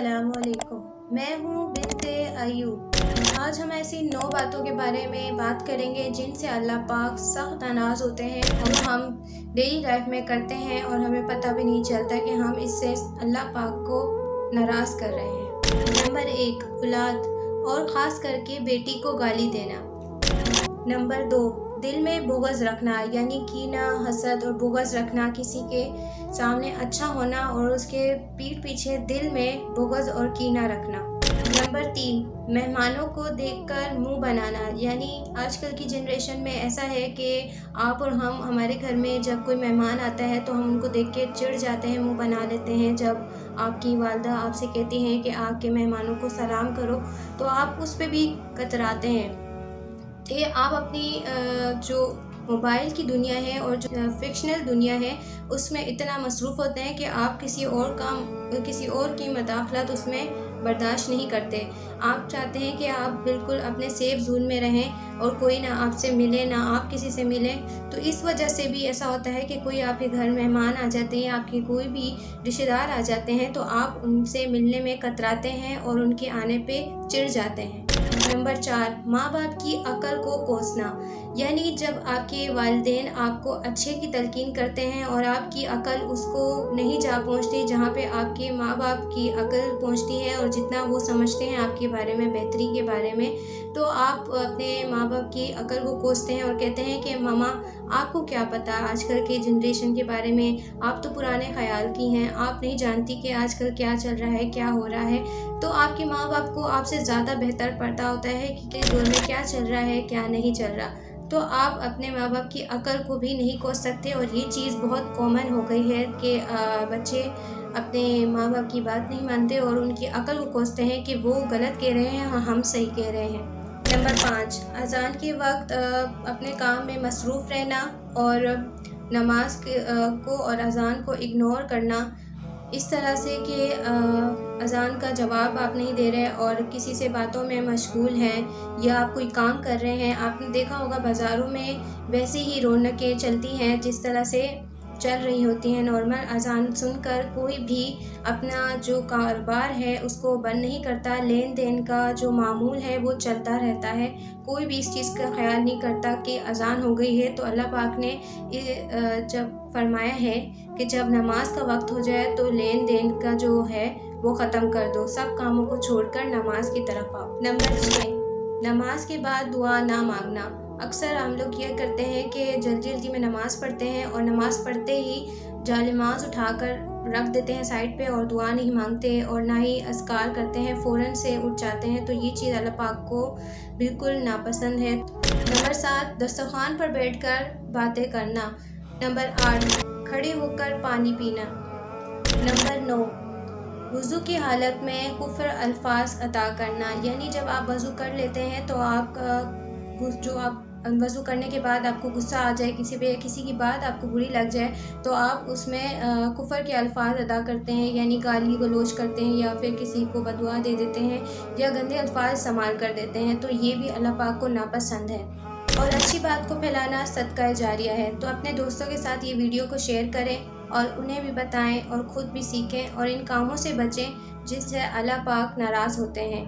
अस्सलाम वालेकुम। मैं हूँ बिन्ते अयूब। आज हम ऐसी 9 बातों के बारे में बात करेंगे जिनसे अल्लाह पाक सख्त नाराज़ होते हैं और हम डेली लाइफ में करते हैं और हमें पता भी नहीं चलता कि हम इससे अल्लाह पाक को नाराज़ कर रहे हैं। नंबर 1, औलाद और ख़ास करके बेटी को गाली देना। नंबर 2, दिल में बुग़्ज़ रखना, यानी कीना, हसद और बुग़्ज़ रखना, किसी के सामने अच्छा होना और उसके पीठ पीछे दिल में बुग़्ज़ और कीना रखना। नंबर 3, मेहमानों को देखकर मुंह बनाना, यानी आजकल की जनरेशन में ऐसा है कि आप और हम हमारे घर में जब कोई मेहमान आता है तो हम उनको देख के चिढ़ जाते हैं, मुंह बना लेते हैं। जब आपकी वालदा आपसे कहती हैं कि आके मेहमानों को सलाम करो तो आप उस पे भी कतराते हैं। कि आप अपनी जो मोबाइल की दुनिया है और जो फ़िक्शनल दुनिया है उसमें इतना मसरूफ़ होते हैं कि आप किसी और की मदाखलत उसमें बर्दाश्त नहीं करते। आप चाहते हैं कि आप बिल्कुल अपने सेफ़ ज़ोन में रहें और कोई ना आपसे मिले, ना आप किसी से मिलें। तो इस वजह से भी ऐसा होता है कि कोई आपके घर मेहमान आ जाते हैं, आपके कोई भी रिश्तेदार आ जाते हैं तो आप उनसे मिलने में कतराते हैं और उनके आने पे चिढ़ जाते हैं। नंबर 4, माँ बाप की अक्ल को कोसना, यानी जब आपके वालिदैन आपको अच्छे की तलकीन करते हैं और आपकी अक्ल उसको नहीं जा पहुँचती जहाँ पे आपके माँ बाप की अक्ल पहुँचती है और जितना वो समझते हैं आपके बारे में, बेहतरी के बारे में, तो आप अपने माँ बाप की अक्ल को कोसते हैं और कहते हैं कि मामा आपको क्या पता आजकल के जनरेशन के बारे में, आप तो पुराने ख़याल की हैं, आप नहीं जानती कि आजकल क्या चल रहा है, क्या हो रहा है। तो आपके माँ बाप को आपसे ज़्यादा बेहतर पता होता है कि किस दौर में क्या चल रहा है, क्या नहीं चल रहा। तो आप अपने माँ बाप की अक्ल को भी नहीं कोस सकते और ये चीज़ बहुत कॉमन हो गई है कि बच्चे अपने माँ बाप की बात नहीं मानते और उनकी अक्ल को कोसते हैं कि वो गलत कह रहे हैं, हम सही कह रहे हैं। नंबर 5, अज़ान के वक्त अपने काम में मसरूफ़ रहना और नमाज को और अज़ान को इग्नोर करना, इस तरह से कि अज़ान का जवाब आप नहीं दे रहे और किसी से बातों में मशगूल हैं या आप कोई काम कर रहे हैं। आपने देखा होगा बाज़ारों में वैसे ही रौनकें चलती हैं जिस तरह से चल रही होती हैं नॉर्मल। अज़ान सुनकर कोई भी अपना जो कारोबार है उसको बंद नहीं करता, लेन देन का जो मामूल है वो चलता रहता है। कोई भी इस चीज़ का ख्याल नहीं करता कि अज़ान हो गई है। तो अल्लाह पाक ने जब फरमाया है कि जब नमाज का वक्त हो जाए तो लेन देन का जो है वो ख़त्म कर दो, सब कामों को छोड़कर नमाज की तरफ आओ। नंबर 6, नमाज के बाद दुआ ना मांगना। अक्सर हम लोग ये करते हैं कि जल्दी जल्दी में नमाज़ पढ़ते हैं और नमाज़ पढ़ते ही जालिमाज़ उठाकर रख देते हैं साइड पे और दुआ नहीं मांगते और ना ही अस्कार करते हैं, फ़ौरन से उठ जाते हैं। तो ये चीज़ अल्लाह पाक को बिल्कुल नापसंद है। नंबर 7, दस्तरख़्वान पर बैठकर बातें करना। नंबर 8, खड़े होकर पानी पीना। नंबर 9, वज़ू की हालत में कुफ़्र अल्फाज अता करना, यानी जब आप वज़ू कर लेते हैं तो आप वज़ू करने के बाद आपको गुस्सा आ जाए, किसी की बात आपको बुरी लग जाए तो आप उसमें कुफ़्र के अल्फाज अदा करते हैं, यानी गाली गलौज करते हैं या फिर किसी को बददुआ दे देते हैं या गंदे अल्फाज इस्तेमाल कर देते हैं। तो ये भी अल्लाह पाक को नापसंद है। और अच्छी बात को फैलाना सदका जारिया है। तो अपने दोस्तों के साथ ये वीडियो को शेयर करें और उन्हें भी बताएं और ख़ुद भी सीखें और इन कामों से बचें जिससे अल्लाह पाक नाराज़ होते हैं।